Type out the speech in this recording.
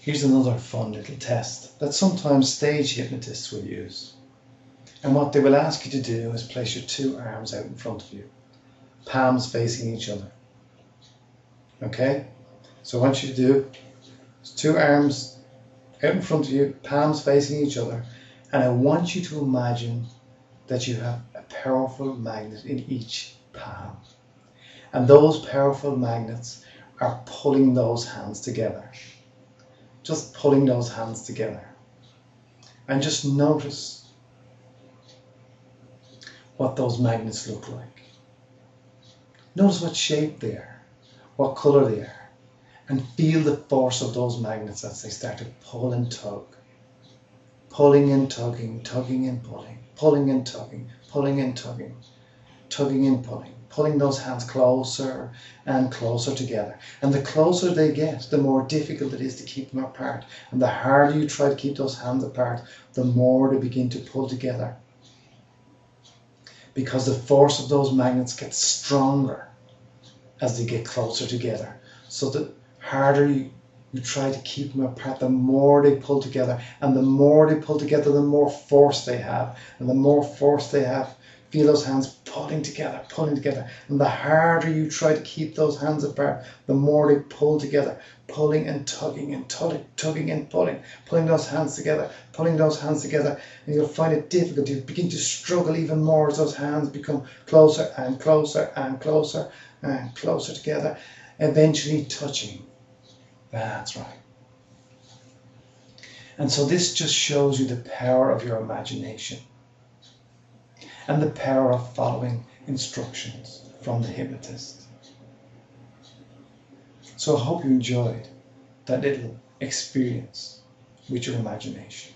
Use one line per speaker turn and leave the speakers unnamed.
Here's another fun little test that sometimes stage hypnotists will use. And what they will ask you to do is place your two arms out in front of you, palms facing each other. Okay? So I want you to do two arms out in front of you, palms facing each other, and I want you to imagine that you have a powerful magnet in each palm. And those powerful magnets are pulling those hands together. Just pulling those hands together. And just notice what those magnets look like. Notice what shape they are, what colour they are, and feel the force of those magnets as they start to pull and tug. Pulling and tugging, tugging and pulling, pulling and tugging, pulling and tugging, tugging and pulling, pulling those hands closer and closer together. And the closer they get, the more difficult it is to keep them apart. And the harder you try to keep those hands apart, the more they begin to pull together. Because the force of those magnets gets stronger as they get closer together. So the harder you try to keep them apart, the more they pull together. And the more they pull together, the more force they have. And the more force they have, feel those hands pulling together, pulling together. And the harder you try to keep those hands apart, the more they pull together, pulling and tugging and tugging and pulling, pulling those hands together, pulling those hands together. And you'll find it difficult. You begin to struggle even more as those hands become closer and closer and closer and closer together, eventually touching. That's right. And so this just shows you the power of your imagination and the power of following instructions from the hypnotist. So I hope you enjoyed that little experience with your imagination.